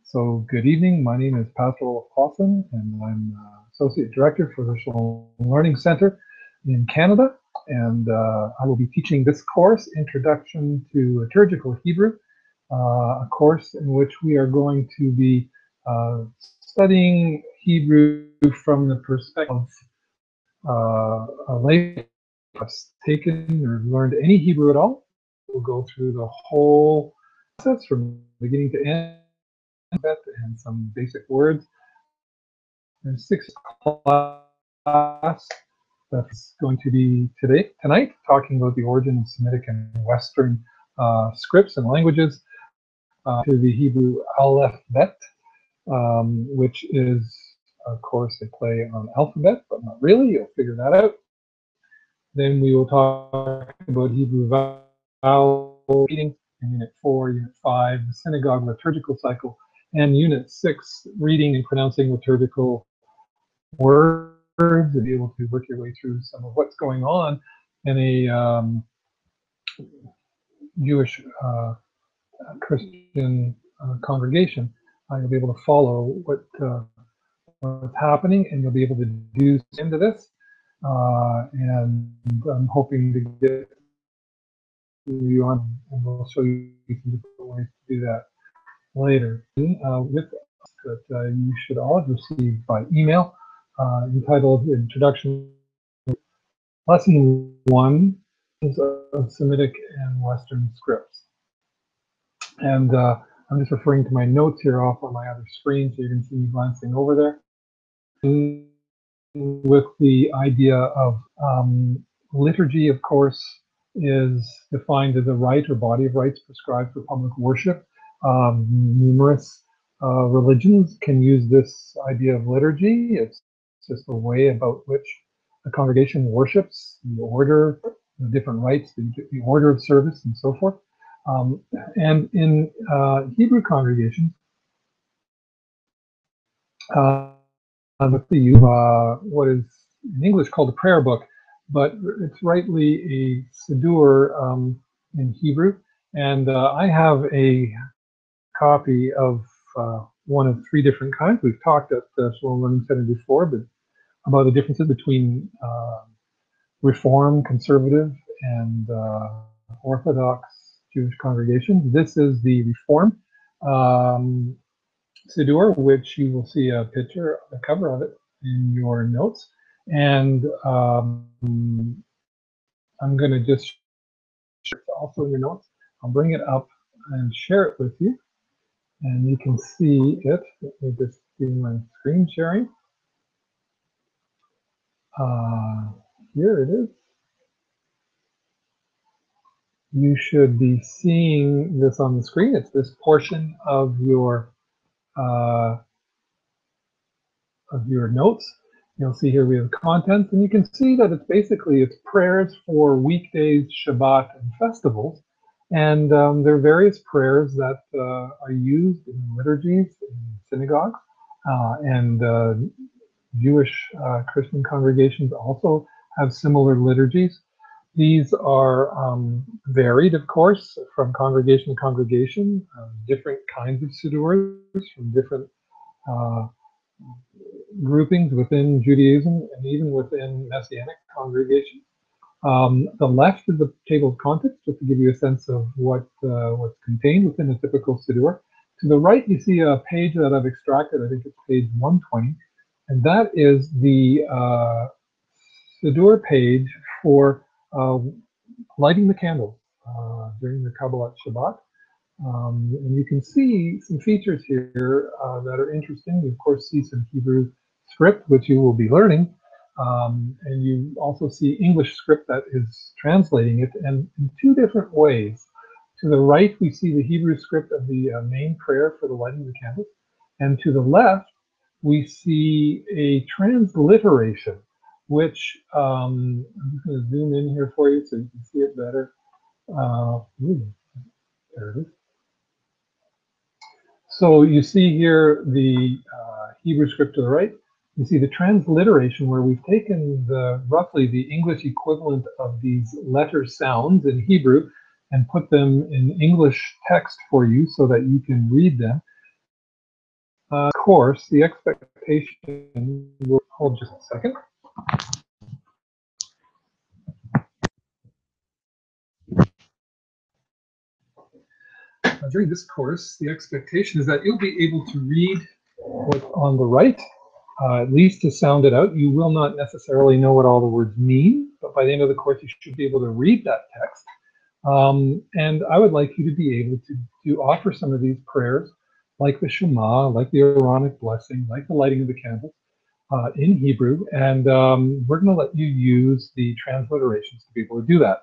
So good evening. My name is Pascal Clausen, and I'm Associate Director for the Liturgical Learning Center in Canada. And I will be teaching this course, Introduction to Liturgical Hebrew, a course in which we are going to be studying Hebrew from the perspective of a lay has taken or learned any Hebrew at all. We'll go through the whole process from beginning to end and some basic words. There's 6 class that's going to be tonight, talking about the origin of Semitic and Western scripts and languages to the Hebrew Aleph Bet, which is, of course, a play on alphabet, but not really. You'll figure that out. Then we will talk about Hebrew vowel reading in Unit 4, Unit 5, the synagogue liturgical cycle, and Unit 6, reading and pronouncing liturgical words, and be able to work your way through some of what's going on in a Jewish Christian congregation. You'll be able to follow what's happening, and you'll be able to do into this. And I'm hoping to get you on, and we'll show you some different ways to do that later. With that you should all have received by email, entitled Introduction, Lesson 1 of Semitic and Western Scripts. And I'm just referring to my notes here off on my other screen, so you can see me glancing over there. With the idea of liturgy, of course, is defined as a rite or body of rites prescribed for public worship. Numerous religions can use this idea of liturgy. It's just a way about which a congregation worships, the order, the different rites, the order of service, and so forth. And in Hebrew congregations, with the use of what is in English called a prayer book, but it's rightly a siddur in Hebrew. And I have a copy of one of 3 different kinds. We've talked at the Shalom Learning Center before, but about the differences between Reform, Conservative, and Orthodox Jewish congregations. This is the Reform siddur, which you will see a picture, the cover of it in your notes. And I'm going to just share it also in your notes. I'll bring it up and share it with you, and you can see it. Let me just do my screen sharing. Here it is. You should be seeing this on the screen. It's this portion of your notes. You'll see here we have contents, and you can see that it's prayers for weekdays, Shabbat, and festivals. And there are various prayers that are used in liturgies, in synagogues, and Jewish Christian congregations also have similar liturgies. These are varied, of course, from congregation to congregation, different kinds of sidurs from different groupings within Judaism and even within Messianic congregations. The left is the table of contents, just to give you a sense of what's contained within a typical siddur. To the right, you see a page that I've extracted. I think it's page 120, and that is the siddur page for lighting the candles during the Kabbalat Shabbat. And you can see some features here that are interesting. You, of course, see some Hebrew script, which you will be learning. And you also see English script that is translating it, and in 2 different ways. To the right, we see the Hebrew script of the main prayer for the lighting of the candles. And to the left, we see a transliteration, which I'm just going to zoom in here for you so you can see it better. There it is. So you see here the Hebrew script to the right. You see the transliteration, where we've taken roughly the English equivalent of these letter sounds in Hebrew and put them in English text for you so that you can read them. Course, the expectation will hold just a second. During this course, the expectation is that you'll be able to read what's on the right, at least to sound it out. You will not necessarily know what all the words mean, but by the end of the course, you should be able to read that text. And I would like you to be able to offer some of these prayers, like the Shema, like the Aaronic blessing, like the lighting of the candles, in Hebrew. And we're going to let you use the transliterations to be able to do that.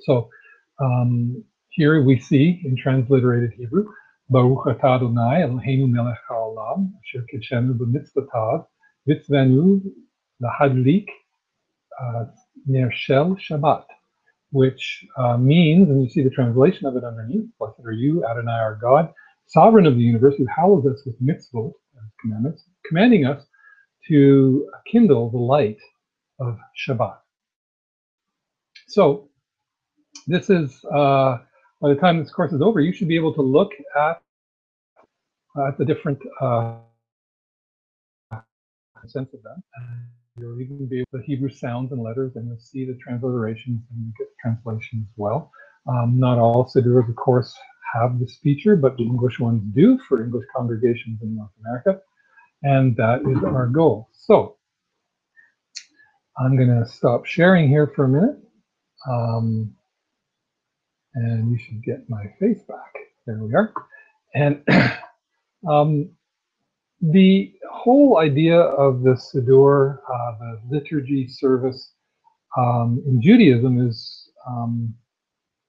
So here we see in transliterated Hebrew, Baruch atah Adonai Eloheinu melech haolam, asher kitshenu b'mitzvotav, v'tzvenu lahadlik ner shel Shabbat, which means, and you see the translation of it underneath, blessed are you, Adonai our God, sovereign of the universe, who hallows us with mitzvot, commandments, commanding us to kindle the light of Shabbat. So this is, by the time this course is over, you should be able to look at the different sense of that. And you'll even be able to Hebrew sounds and letters, and you'll see the transliterations and you get the translation as well. Not all Sidduras, of course, have this feature, but the English ones do for English congregations in North America, and that is our goal. So I'm going to stop sharing here for a minute, and you should get my face back. There we are. And the whole idea of the Siddur, the liturgy service in Judaism is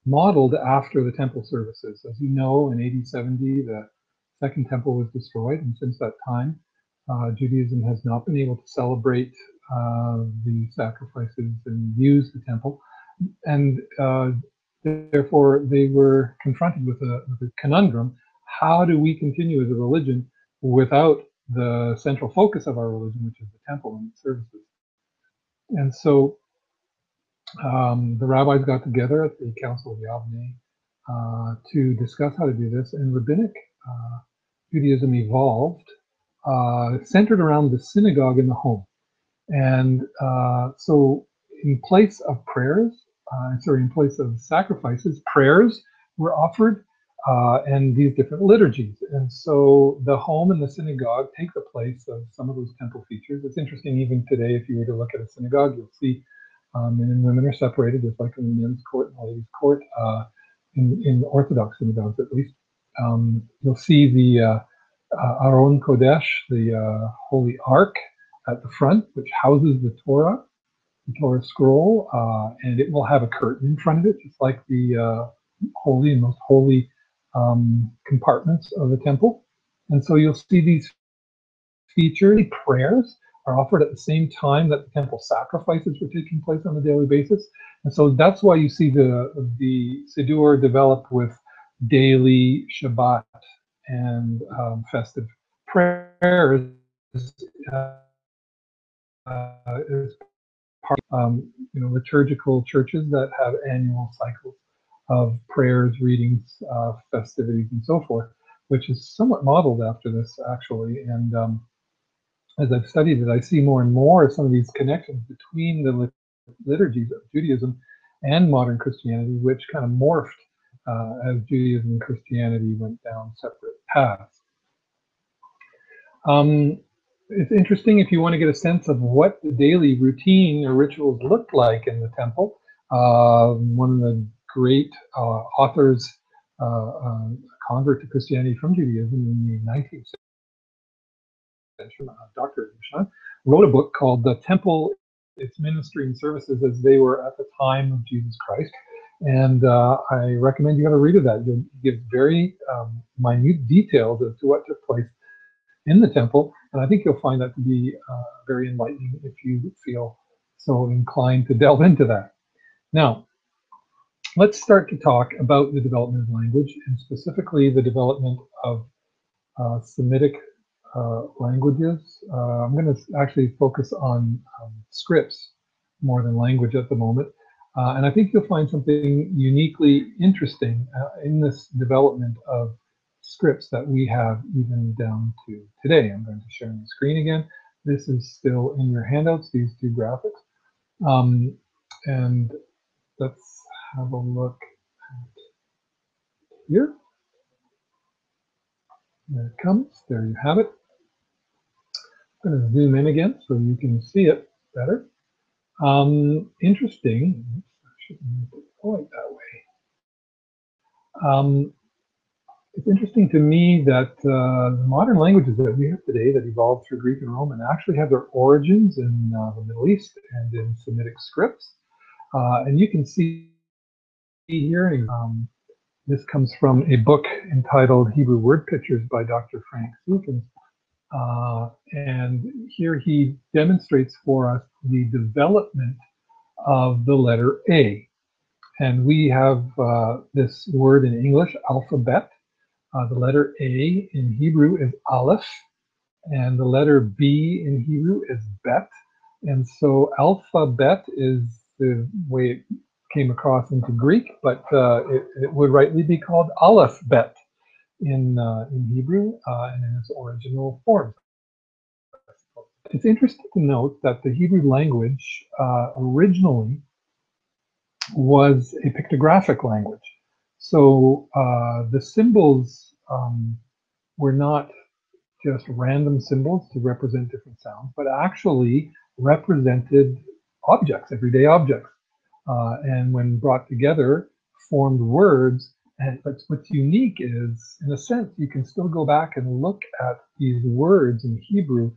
modeled after the temple services. As you know, in AD 70, the Second Temple was destroyed, and since that time, Judaism has not been able to celebrate the sacrifices and use the temple, and therefore they were confronted with a conundrum. How do we continue as a religion without the central focus of our religion, which is the temple and its services? And so the rabbis got together at the Council of Yavne to discuss how to do this, and rabbinic Judaism evolved, centered around the synagogue and the home. And so in place of prayers, in place of sacrifices, prayers were offered, and these different liturgies. And so the home and the synagogue take the place of some of those temple features. It's interesting, even today, if you were to look at a synagogue, you'll see men and women are separated, just like in the men's court and the ladies' court, in Orthodox synagogues at least. You'll see the Aron Kodesh, the Holy Ark, at the front, which houses the Torah scroll, and it will have a curtain in front of it, just like the holy and most holy compartments of the temple. And so you'll see these featured prayers are offered at the same time that the temple sacrifices were taking place on a daily basis. And so that's why you see the Siddur developed with daily Shabbat and festive prayers is part of liturgical churches that have annual cycles of prayers, readings, festivities, and so forth, which is somewhat modeled after this, actually. And as I've studied it, I see more and more some of these connections between the liturgies of Judaism and modern Christianity, which kind of morphed as Judaism and Christianity went down separate paths. It's interesting if you want to get a sense of what the daily routine or rituals looked like in the temple. One of the great authors, convert to Christianity from Judaism in the 19th century, Dr. Mishan, wrote a book called The Temple, Its Ministry and Services as They Were at the Time of Jesus Christ. And I recommend you have a read of that. You'll give very minute details as to what took place in the temple, and I think you'll find that to be very enlightening if you feel so inclined to delve into that. Now, let's start to talk about the development of language, and specifically the development of Semitic languages. I'm going to actually focus on scripts more than language at the moment, and I think you'll find something uniquely interesting in this development of scripts that we have even down to today. I'm going to share the screen again. This is still in your handouts, these two graphics. And let's have a look here. There it comes. There you have it. I'm going to zoom in again so you can see it better. Interesting. Oops, I shouldn't point that way. It's interesting to me that the modern languages that we have today that evolved through Greek and Roman actually have their origins in the Middle East and in Semitic scripts. And you can see here, this comes from a book entitled Hebrew Word Pictures by Dr. Frank Sukens. And here he demonstrates for us the development of the letter A. And we have this word in English, alphabet. The letter A in Hebrew is aleph, and the letter B in Hebrew is bet. And so alphabet is the way it came across into Greek, but it would rightly be called aleph bet in Hebrew and in its original form. It's interesting to note that the Hebrew language originally was a pictographic language. So the symbols were not just random symbols to represent different sounds, but actually represented objects, everyday objects. And when brought together, formed words. And what's unique is, in a sense, you can still go back and look at these words in Hebrew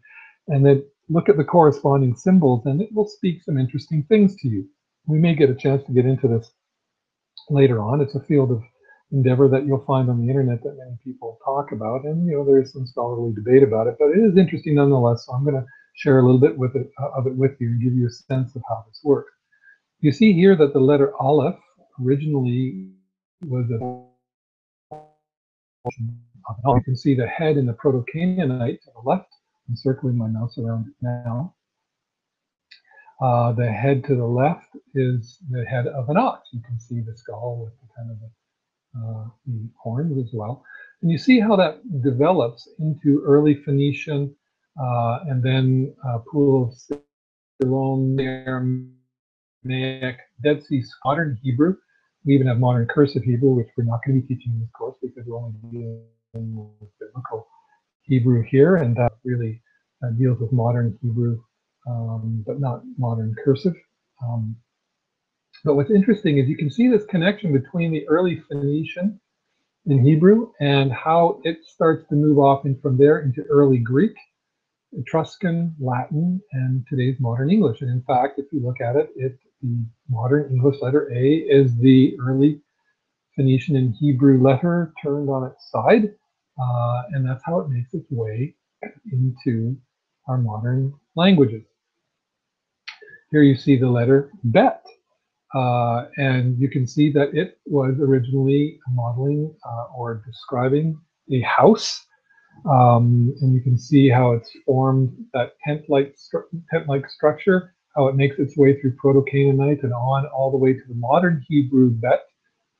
and then look at the corresponding symbols, and it will speak some interesting things to you. We may get a chance to get into this later on. It's a field of endeavor that you'll find on the internet that many people talk about, and there is some scholarly debate about it, but it is interesting nonetheless. So I'm going to share a little bit of it with you and give you a sense of how this works. You see here that the letter Aleph originally was a you can see the head in the Proto-Canaanite to the left. I'm circling my mouse around it now. The head to the left is the head of an ox. You can see the skull with the kind of the horns as well. And you see how that develops into early Phoenician and then Pool of Siloam, Aramaic, Dead Sea, modern Hebrew. We even have modern cursive Hebrew, which we're not going to be teaching in this course because we're only dealing with biblical Hebrew here, and that really deals with modern Hebrew, but not modern cursive. But what's interesting is you can see this connection between the early Phoenician in Hebrew and how it starts to move off and from there into early Greek, Etruscan, Latin, and today's modern English. And in fact, if you look at it, the modern English letter A is the early Phoenician and Hebrew letter turned on its side, and that's how it makes its way into our modern languages. Here you see the letter Bet, and you can see that it was originally modeling or describing a house. And you can see how it's formed that tent-like structure, how it makes its way through Proto-Canaanite and on all the way to the modern Hebrew Bet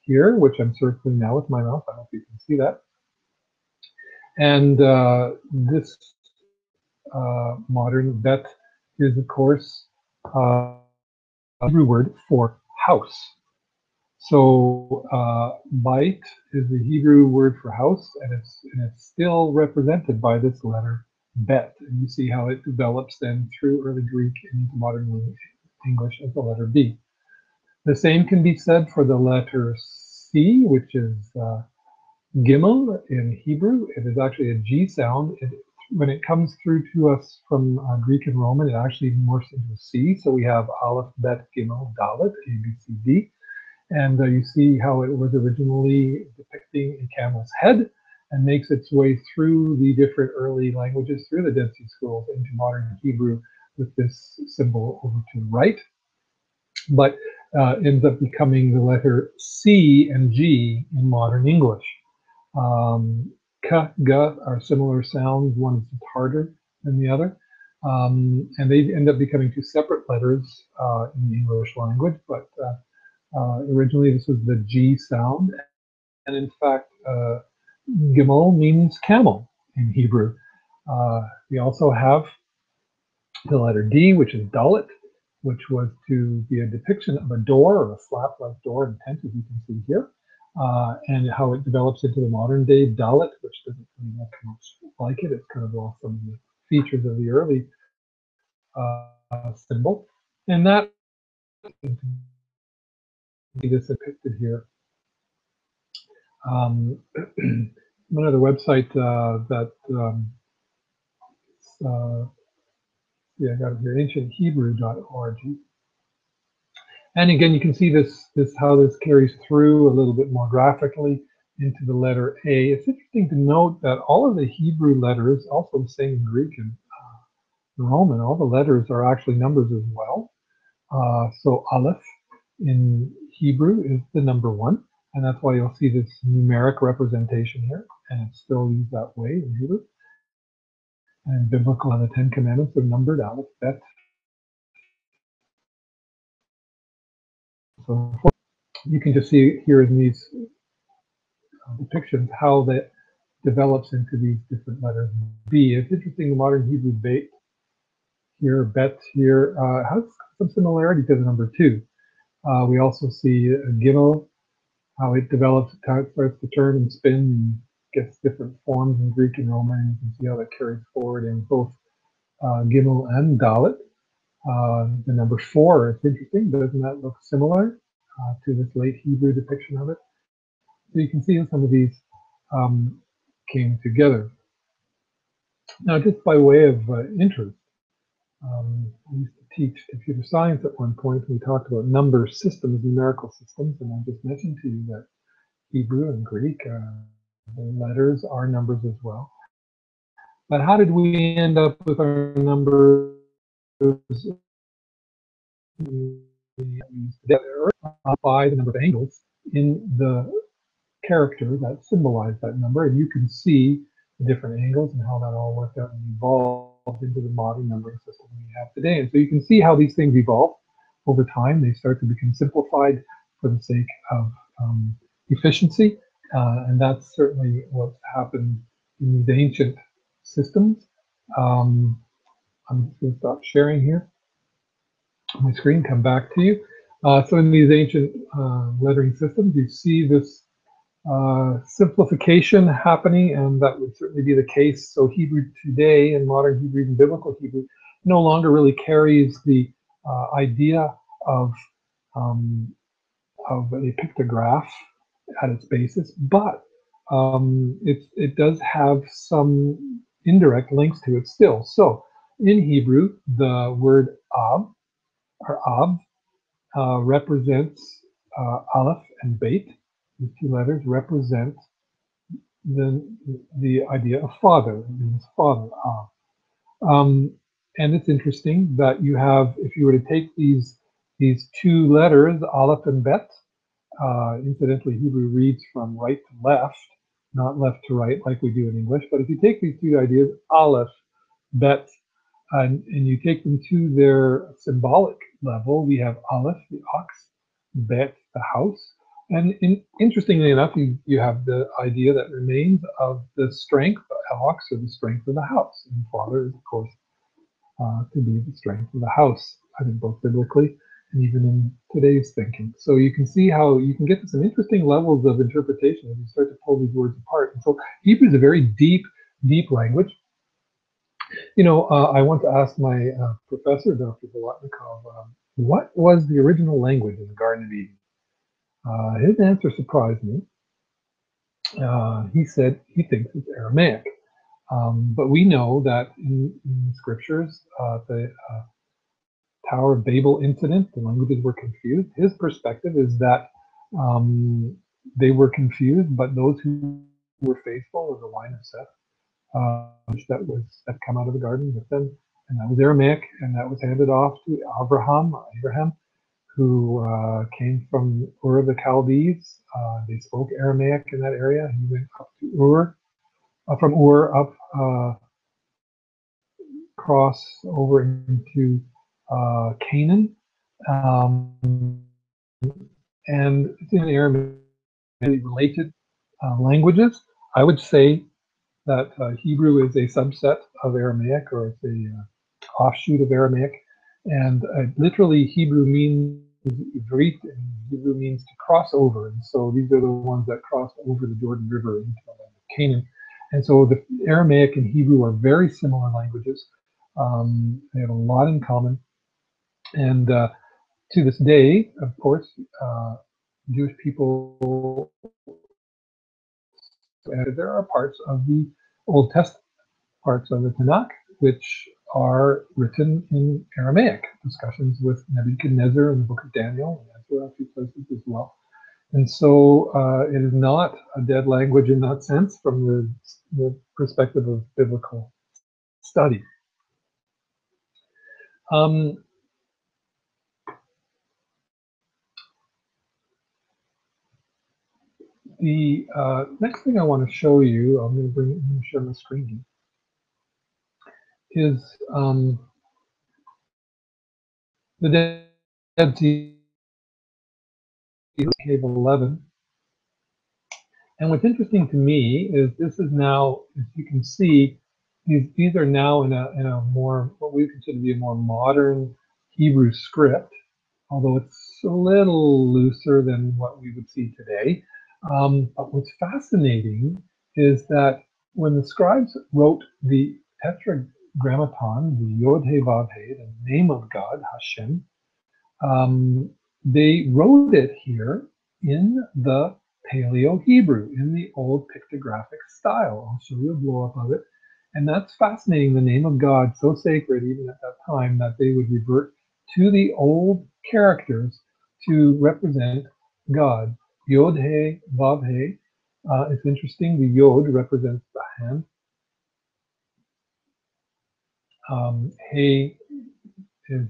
here, which I'm circling now with my mouse. I hope you can see that. And this modern Bet is, of course, a Hebrew word for house. So bait is the Hebrew word for house, and it's still represented by this letter bet. And you see how it develops then through early Greek and into modern English as the letter B. The same can be said for the letter C, which is Gimel in Hebrew. It is actually a G sound. When it comes through to us from Greek and Roman, it actually morphs into a C. So we have Aleph, Bet, Gimel, Dalet, A, B, C, D. And you see how it was originally depicting a camel's head and makes its way through the different early languages, through the Dead Sea Scrolls into modern Hebrew with this symbol over to the right. But ends up becoming the letter C and G in modern English. K, G are similar sounds. One is harder than the other. And they end up becoming two separate letters in the English language. But originally, this was the G sound. And in fact, Gimel means camel in Hebrew. We also have the letter D, which is Dalet, which was to be a depiction of a door or a flap-like door in tent, as you can see here, and how it develops into the modern day Dalet, which doesn't really look much like it. It's kind of lost some of the features of the early symbol, and that is depicted here. Another website that yeah, I got it here, ancienthebrew.org. And again, you can see this how this carries through a little bit more graphically into the letter A. It's interesting to note that all of the Hebrew letters, also the same in Greek and Roman, all the letters are actually numbers as well. So Aleph in Hebrew is the number one, and that's why you'll see this numeric representation here, and it's still used that way in Hebrew. And biblical and the Ten Commandments are numbered, Aleph, Bet. So you can just see here in these depictions how that develops into these different letters. B. It's interesting, the modern Hebrew Beit here, Bet here, has some similarity to the number two. We also see Gimel, how it develops, how it starts to turn and spin and gets different forms in Greek and Roman. You can see how that carries forward in both Gimel and Dalet. The number four, it's interesting, doesn't that look similar to this late Hebrew depiction of it? So you can see how some of these came together. Now, just by way of interest, I used to teach computer science at one point. We talked about number systems, numerical systems, and I just mentioned to you that Hebrew and Greek, the letters are numbers as well. But how did we end up with our numbers together by the number of angles in the character that symbolize that number? And you can see the different angles and how that all worked out and evolved into the modern numbering system we have today. And so you can see how these things evolve over time. They start to become simplified for the sake of efficiency. And that's certainly what's happened in these ancient systems. I'm just going to stop sharing here my screen, come back to you. So in these ancient lettering systems, you see this simplification happening, and that would certainly be the case. So Hebrew today, and modern Hebrew, even biblical Hebrew, no longer really carries the idea of a pictograph at its basis, but it does have some indirect links to it still. So in Hebrew, the word ab or ab represents aleph and beit. These two letters represent the idea of father. It means father. And it's interesting that you have, if you were to take these two letters, aleph and bet, incidentally, Hebrew reads from right to left, not left to right like we do in English. But if you take these two ideas, aleph, bet, and you take them to their symbolic level, we have aleph, the ox, bet, the house. And interestingly enough, you have the idea that remains of the strength, the ox, or the strength of the house. And father is, of course, to be the strength of the house, I think both biblically and even in today's thinking. So you can see how you can get to some interesting levels of interpretation as you start to pull these words apart. And so Hebrew is a very deep, deep language. You know, I want to ask my professor, Dr. Bolotnikov, what was the original language in the Garden of Eden? His answer surprised me. He said he thinks it's Aramaic. But we know that in the scriptures, the Tower of Babel incident, the languages were confused. His perspective is that they were confused, but those who were faithful were the line of Seth, that come out of the garden with them, and that was Aramaic, and that was handed off to Abraham, who came from Ur of the Chaldees. They spoke Aramaic in that area. He went up to Ur, from Ur up cross over into Canaan, and it's in Aramaic related languages. I would say that Hebrew is a subset of Aramaic, or it's a offshoot of Aramaic. And literally, Hebrew means Ivrit, and Hebrew means to cross over. And so these are the ones that crossed over the Jordan River into the land of Canaan. And so the Aramaic and Hebrew are very similar languages. They have a lot in common. And to this day, of course, Jewish people, there are parts of the Old Testament, parts of the Tanakh, which are written in Aramaic. Discussions with Nebuchadnezzar in the book of Daniel, and Ezra, a few places as well. And so it is not a dead language in that sense from the perspective of biblical study. Um, the next thing I want to show you, I'm going to share my screen here, is the Dead Sea, Cave 11. And what's interesting to me is this is now, as you can see, these are now in a more, what we consider to be a more modern Hebrew script, although it's a little looser than what we would see today. But what's fascinating is that when the scribes wrote the Tetragrammaton, the Yod He Vav He, the name of God, Hashem, they wrote it here in the Paleo Hebrew, in the old pictographic style. I'll show you a blow up of it. And that's fascinating, the name of God, so sacred even at that time, that they would revert to the old characters to represent God. Yod He, Vav He. It's interesting, the Yod represents the hand. He is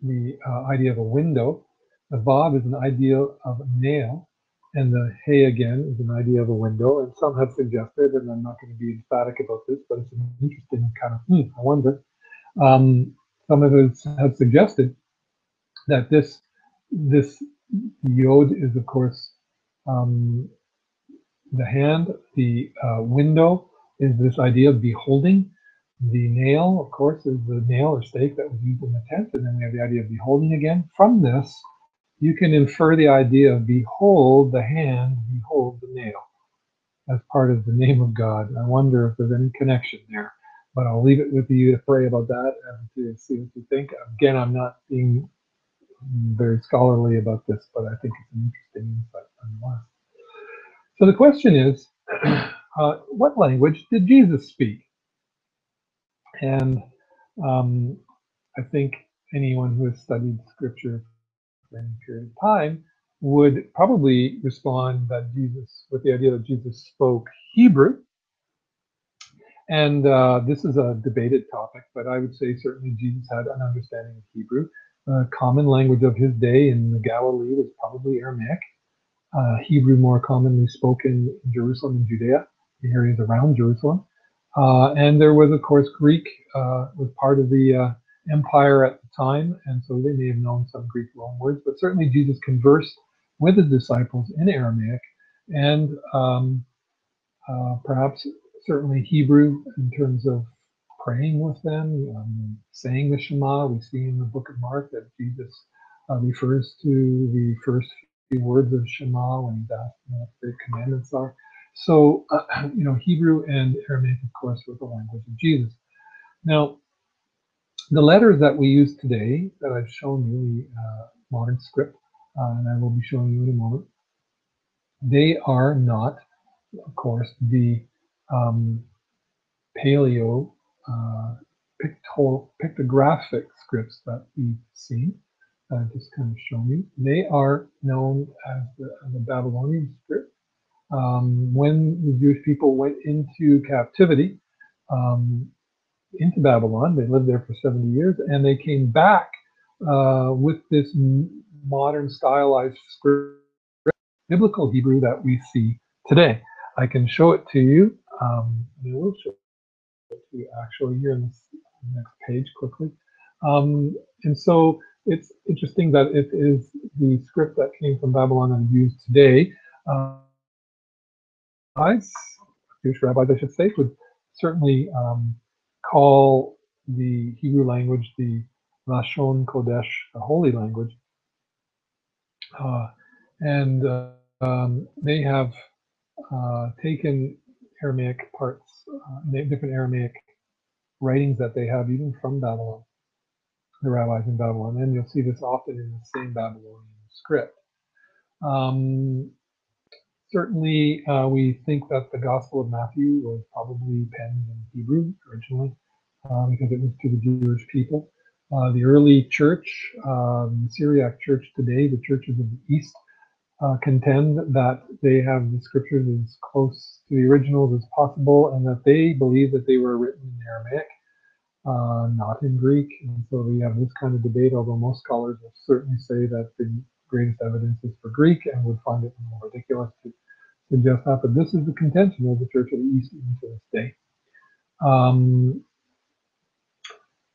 the idea of a window. The Vav is an idea of a nail, and the He again is an idea of a window. And some have suggested, and I'm not going to be emphatic about this, but it's an interesting kind of, I wonder. Some of us have suggested that this Yod is, of course, um, the hand. The window is this idea of beholding. The nail, of course, is the nail or stake that was used in the tent. And then we have the idea of beholding again. From this, you can infer the idea of behold the hand, behold the nail, as part of the name of God. I wonder if there's any connection there. But I'll leave it with you to pray about that and to see what you think. Again, I'm not being very scholarly about this, but I think it's an interesting insight nonetheless. So the question is, what language did Jesus speak? And I think anyone who has studied scripture for any period of time would probably respond that Jesus, with the idea that Jesus spoke Hebrew. And this is a debated topic, but I would say certainly Jesus had an understanding of Hebrew. The common language of his day in the Galilee was probably Aramaic. Hebrew more commonly spoken in Jerusalem and Judea, the areas around Jerusalem. And there was, of course, Greek was part of the empire at the time, and so they may have known some Greek loanwords, but certainly Jesus conversed with his disciples in Aramaic, and perhaps certainly Hebrew in terms of praying with them, saying the Shema. We see in the book of Mark that Jesus refers to the first few words of Shema when he's asked what the commandments are. So, Hebrew and Aramaic, of course, were the language of Jesus. Now, the letters that we use today that I've shown you, the modern script, and I will be showing you in a moment, they are not, of course, the paleo pictographic scripts that we've seen. Just kind of showing you. They are known as the Babylonian script. When the Jewish people went into captivity, into Babylon, they lived there for 70 years, and they came back with this modern stylized script, biblical Hebrew that we see today. I can show it to you. I will show it to you actually here in this next page quickly. And so it's interesting that it is the script that came from Babylon and used today. Jewish rabbis, I should say, would certainly call the Hebrew language the Lashon Kodesh, the holy language, uh, and they have taken Aramaic parts, different Aramaic writings that they have, even from Babylon, the rabbis in Babylon, and you'll see this often in the same Babylonian script. Um, Certainly, we think that the Gospel of Matthew was probably penned in Hebrew originally, because it was to the Jewish people. The early church, the Syriac church today, the churches of the East, contend that they have the scriptures as close to the originals as possible, and that they believe that they were written in Aramaic, not in Greek. And so we have this kind of debate, although most scholars will certainly say that the greatest evidence is for Greek and would find it more ridiculous to suggest that. But this is the contention of the Church of the East even to this day. Um,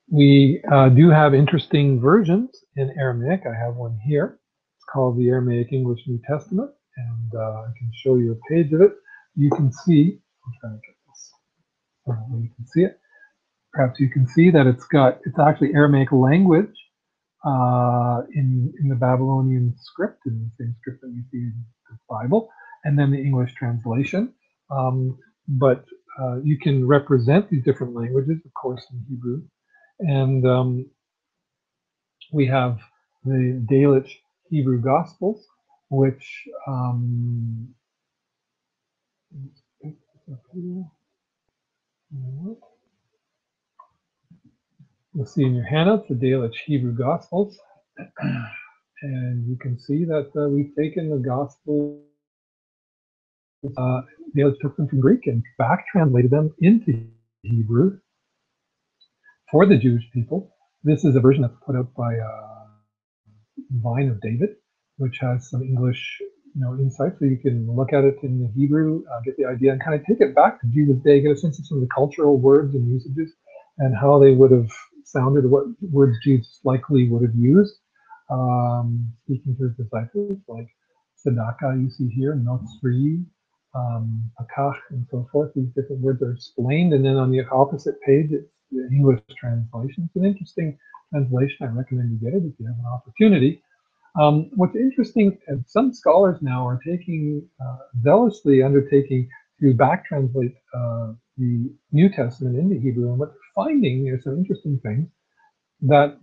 we do have interesting versions in Aramaic. I have one here. It's called the Aramaic English New Testament, and I can show you a page of it. You can see, I'm trying to get this, you can see it. Perhaps you can see that it's actually Aramaic language in the Babylonian script, in the same script that we see in the Bible, and then the English translation. But you can represent these different languages, of course, in Hebrew. And we have the Dalish Hebrew Gospels, which you'll see in your handouts, the Dalish Hebrew Gospels. And you can see that we've taken the Gospels, Dalish took them from Greek and back translated them into Hebrew for the Jewish people. This is a version that's put out by Vine of David, which has some English, insight, so you can look at it in the Hebrew, get the idea, and kind of take it back to Jesus' day, get a sense of some of the cultural words and usages, and how they would have sounded, what words Jesus likely would have used, speaking to his disciples, like tzedakah, you see here, notzri, akach, and so forth. These different words are explained, and then on the opposite page, it's the English translation. It's an interesting translation. I recommend you get it if you have an opportunity. What's interesting, and some scholars now are zealously undertaking to back translate the New Testament into Hebrew, and what they're finding is some interesting things, that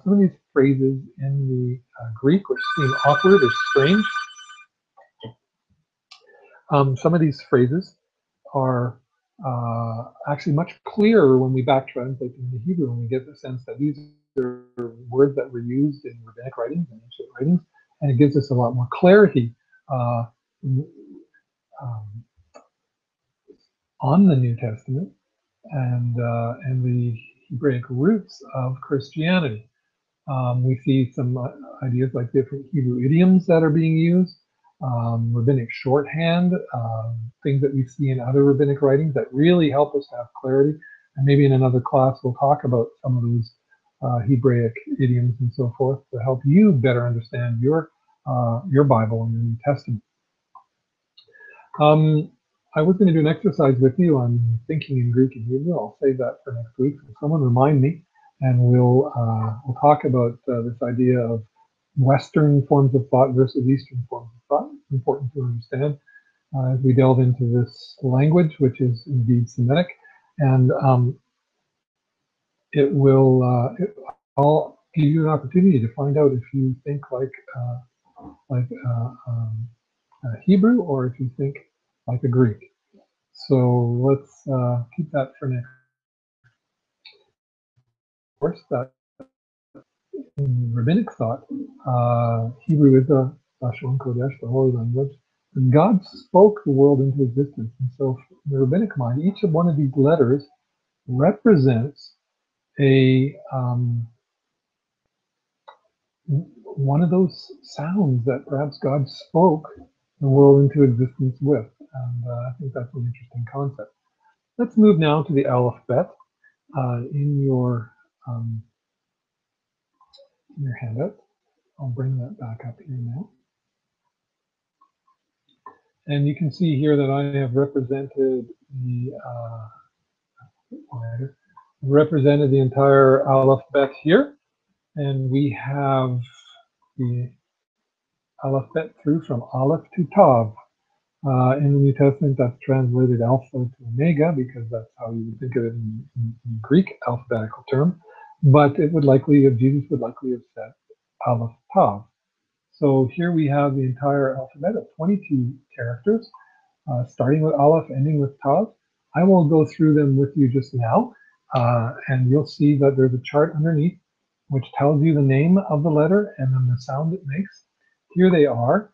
some of these phrases in the Greek, which seem awkward or strange, some of these phrases are actually much clearer when we back translate them into Hebrew, and we get the sense that these are words that were used in rabbinic writings and ancient writings, and it gives us a lot more clarity uh, um, on the New Testament and the Hebraic roots of Christianity. We see some ideas like different Hebrew idioms that are being used, rabbinic shorthand, things that we see in other rabbinic writings that really help us to have clarity. And maybe in another class we'll talk about some of those Hebraic idioms and so forth to help you better understand your Bible and your New Testament. I was going to do an exercise with you on thinking in Greek and Hebrew. I'll save that for next week. So someone remind me, and we'll talk about this idea of Western forms of thought versus Eastern forms of thought. It's important to understand as we delve into this language, which is indeed Semitic, and I'll give you an opportunity to find out if you think like Hebrew or if you think like a Greek. So let's keep that for next. Of course, that in rabbinic thought, Hebrew is the Lashon Kodesh, the holy language. And God spoke the world into existence. And so in the rabbinic mind, each of one of these letters represents a one of those sounds that perhaps God spoke the world into existence with. And I think that's an interesting concept. Let's move now to the alphabet um, in your handout. I'll bring that back up here now. And you can see here that I have represented the entire alphabet here. And we have the alphabet through from Aleph to Tav. In the New Testament, that's translated Alpha to Omega because that's how you would think of it in Greek alphabetical term. But it would likely have, Jesus would likely have said Aleph Tav. So here we have the entire alphabet of 22 characters, starting with Aleph, ending with Tav. I will go through them with you just now, and you'll see that there's a chart underneath which tells you the name of the letter and then the sound it makes. Here they are: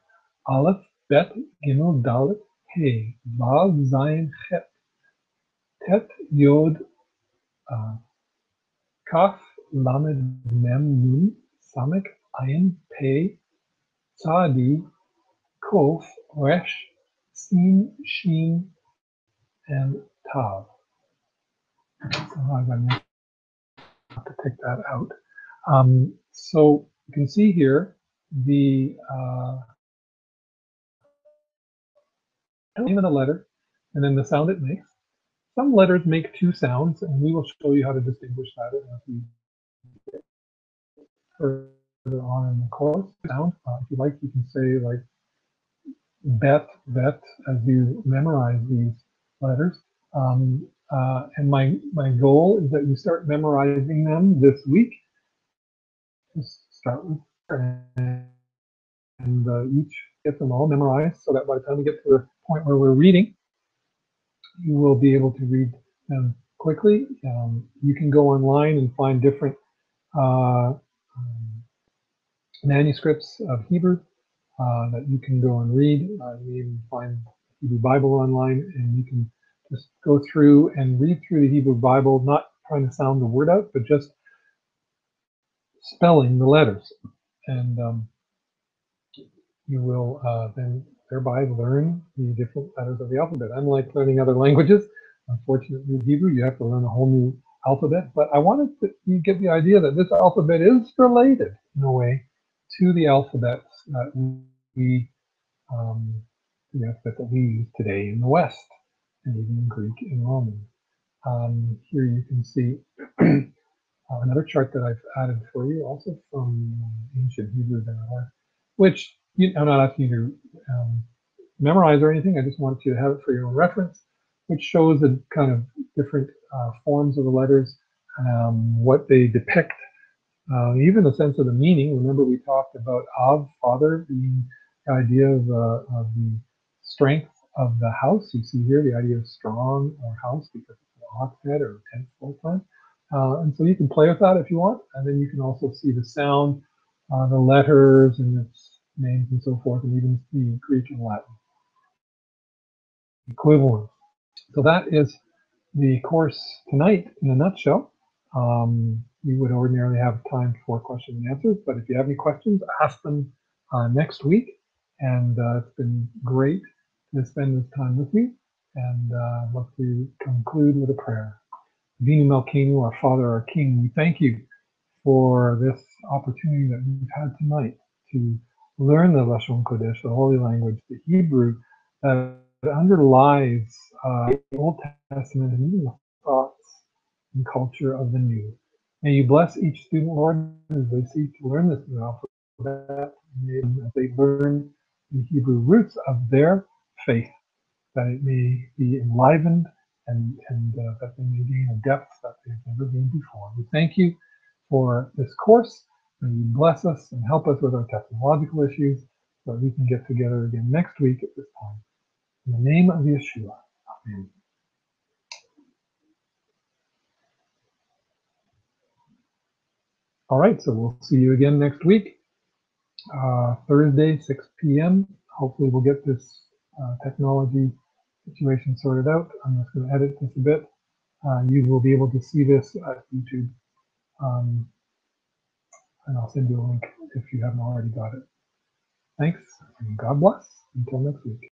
Aleph, Bet, Gimel, Dalet, Hey, Vav, Zayin, Chet, Tet, Yod, uh, Kaf, Lamed, Mem, Nun, Samek, Ayin, Pei, Tzadi, Kof, Resh, Sin, Shin, and Tav. Sometimes I may have to take that out. So you can see here the name of the letter and then the sound it makes. Some letters make two sounds, and we will show you how to distinguish that as we get further on in the course. Sound, if you like, you can say like bet as you memorize these letters. And my goal is that you start memorizing them this week. Just start with and each get them all memorized so that by the time we get to the point where we're reading, you will be able to read them quickly. You can go online and find different manuscripts of Hebrew that you can go and read. You even find Hebrew Bible online, and you can just go through and read through the Hebrew Bible, not trying to sound the word out, but just spelling the letters. And you will then thereby learn the different letters of the alphabet. Unlike learning other languages, unfortunately, with Hebrew, you have to learn a whole new alphabet. But I wanted you get the idea that this alphabet is related in a way to the alphabets that we the alphabet that we use today in the West, and even in Greek and Roman. Here you can see another chart that I've added for you, also from ancient Hebrew there, which I'm not asking you to memorize or anything. I just wanted you to have it for your own reference, which shows the kind of different forms of the letters, what they depict, even the sense of the meaning. Remember, we talked about Av, father, being the idea of the strength of the house. You see here the idea of strong or house because it's an ox head or a 10th full time. And so you can play with that if you want. And then you can also see the sound, the letters and its names and so forth, and even the Greek and Latin equivalent. So that is the course tonight in a nutshell. We would ordinarily have time for questions and answers, but if you have any questions, ask them next week. And it's been great to spend this time with you. And I'd love to conclude with a prayer. Vinu Melkeinu, our Father, our King, we thank you for this opportunity that we've had tonight to learn the Lashon Kodesh, the holy language, the Hebrew that underlies the Old Testament and even the thoughts and culture of the New. May you bless each student, Lord, as they seek to learn this new alphabet, as they learn the Hebrew roots of their faith, that it may be enlivened and that they may gain a depth that they've never gained before. We thank you for this course. May you bless us and help us with our technological issues so that we can get together again next week at this time. In the name of Yeshua. Amen. All right, so we'll see you again next week, Thursday, 6 p.m. Hopefully we'll get this technology situation sorted out. I'm just going to edit this a bit. You will be able to see this at YouTube. And I'll send you a link if you haven't already got it. Thanks, and God bless. Until next week.